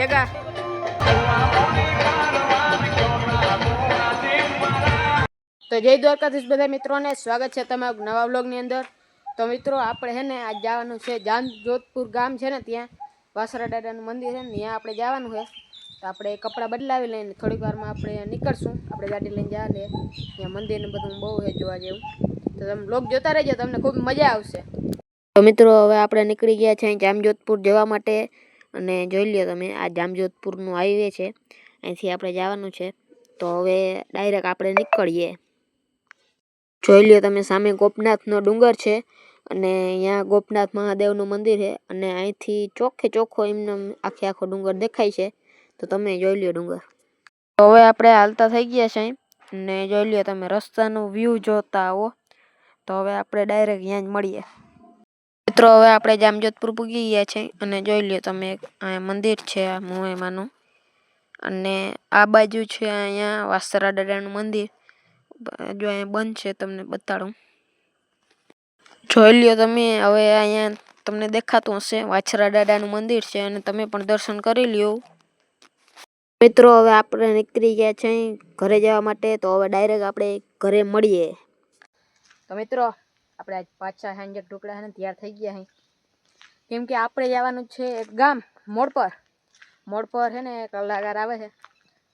ભેગા. તો જય દ્વારકાધીશ બધા મિત્રોને, સ્વાગત છે તમારું નવા વ્લોગની અંદર. તો મિત્રો આપણે છે ને આજ જવાનું છે જામજોધપુર ગામ છે ને, ત્યાં વાસરા દાદાનું મંદિર છે ને, ત્યાં આપણે જવાનું છે. તો આપણે કપડાં બદલાવી લઈને થોડીક વારમાં આપણે નીકળશું. આપણે ગાડી લઈને જવા દે, ત્યાં મંદિરને બધું બહુ છે જોવા જેવું. તો તમે વ્લોગ જોતા રહેજો, તમને ખૂબ મજા આવશે. તો મિત્રો હવે આપણે નીકળી ગયા છે જામજોધપુર જવા માટે. અને જોઈ લ્યો તમે, આ જામજોધપુરનું હાઈવે છે, અહીંથી આપણે જવાનું છે. તો હવે ડાયરેક્ટ આપણે નીકળીએ. જોઈ લ્યો તમે, સામે ગોપનાથનો ડુંગર છે અને અહીંયા ગોપનાથ મહાદેવનું મંદિર છે. અને અહીંથી ચોખ્ખે ચોખ્ખો એમને આખો ડુંગર દેખાય છે. તો તમે જોઈ લ્યો ડુંગર. તો હવે આપણે હાલતા થઈ ગયા છે અને જોઈ લ્યો તમે, રસ્તાનો વ્યૂ જોતા આવો. તો હવે આપણે ડાયરેક્ટ અહીંયા જ મળીએ. મિત્રો હવે આપણે જામજોધપુર પૂગી ગયા છે અને જોઈ લ્યો તમે, આ મંદિર છે આ મોએમાનું. અને આ બાજુ છે અહીંયા વાસરા દાદાનું મંદિર. જો અહીંયા બંધ છે, તમને બતાડું. જોઈ લ્યો તમે, હવે અહીંયા તમને દેખાતું હશે વાછરા દાદાનું મંદિર છે અને તમે પણ દર્શન કરી લ્યો. મિત્રો હવે આપણે નીકળી ગયા છે ઘરે જવા માટે. તો હવે ડાયરેક્ટ આપણે ઘરે મળીએ. તો મિત્રો આપણે આજ પાછા સાંજે ટુકડા છે ને તૈયાર થઈ ગયા છે, કેમ કે આપણે જવાનું છે એક ગામ મોડ પર. મોડ પર છે ને કલાકાર આવે છે,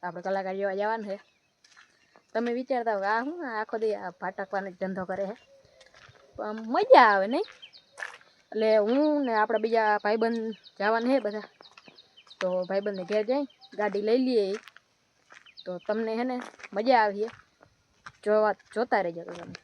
આપણે કલાકાર જોવા જવાનું છે. તમે વિચારતા હો આ શું આખો દી ભાટકવાનો ધંધો કરે છે, મજા આવે નહીં? એટલે હું ને આપણા બીજા ભાઈબંધ જવાના છે બધા. તો ભાઈબંધને ઘેર જઈ ગાડી લઈ લઈએ. તો તમને છે ને મજા આવીએ, જોતા રહેજો તો તમે.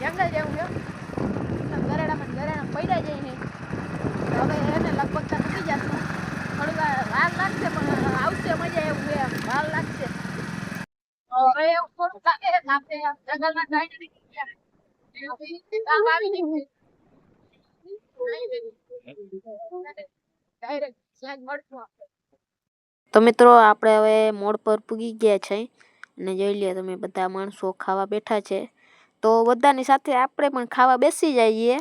જંગલ જેવું છે, ગરેડામાં પૈડા જઈને હવે એને લગભગ તો નથી જતું. થોડી વાર લાગશે, પણ આવશે મજા એવું છે, વાર લાગશે. હવે એવું થોડું લાગે આપણે જંગલમાં તો મિત્રો આપણે હવે મોડ પર પૂગી ગયા છે અને જોઈ લ્યો તમે, બધા માણસો ખાવા બેઠા છે. તો બધાની સાથે આપણે પણ ખાવા બેસી જઈએ.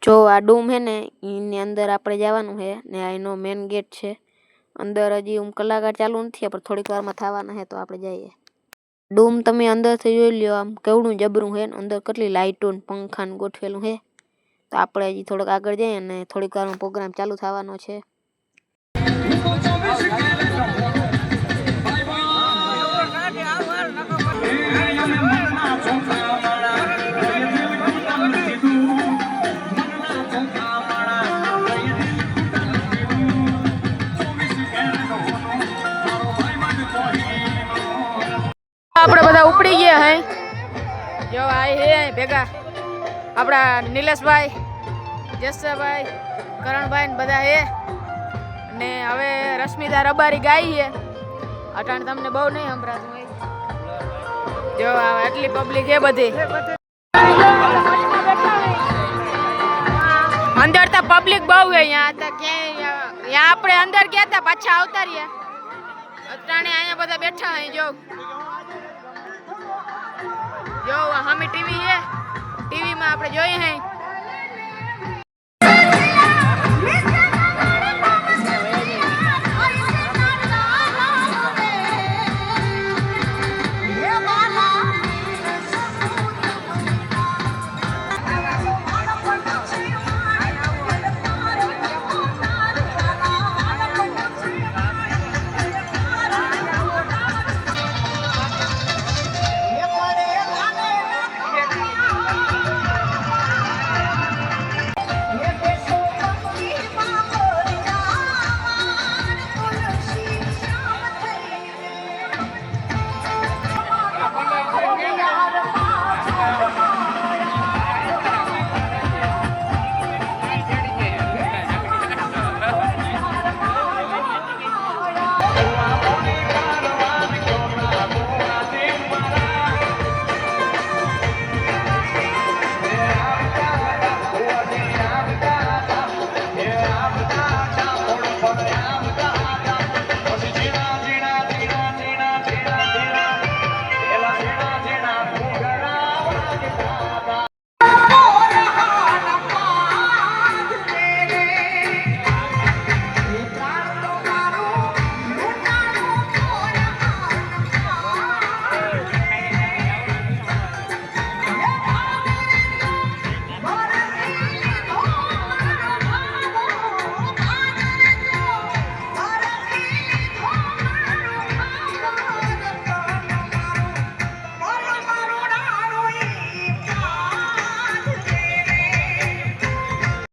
જો આ ડૂમ છે ને, એની અંદર આપણે જવાનું છે ને આ એનો મેન ગેટ છે. અંદર હજી કલાકાર ચાલુ નથી, પણ થોડીક વારમાં થવાના છે. તો આપણે જઈએ. ડૂમ તમે અંદરથી જોઈ લ્યો, આમ કેવડું જબરું છે. અંદર કેટલી લાઇટો ને પંખા ને ગોઠવેલું છે. તો આપણે હજી થોડોક આગળ જઈએ અને થોડીક વારમાં પ્રોગ્રામ ચાલુ થવાનો છે. આપણે બધા ઉપડી ગયા હે. જો આ હે ભેગા આપણા નિલેશભાઈ, જસભાઈ, કરણભાઈ ને બધા હે. અને હવે રશ્મિતા રબારી ગાઈ છે. અટાણ તમને બહુ નહીં સંભળાતું હોય. જો આટલી પબ્લિક હે બધી. અંદર તો પબ્લિક બહુ હે. અહીંયા તો ક્યાંય આપણે અંદર ગયા હતા, પાછા આવતા રહ્યા. અટાણે અહીંયા બધા બેઠા હે. જો સામે ટીવી છે, ટીવીમાં આપણે જોઈએ હે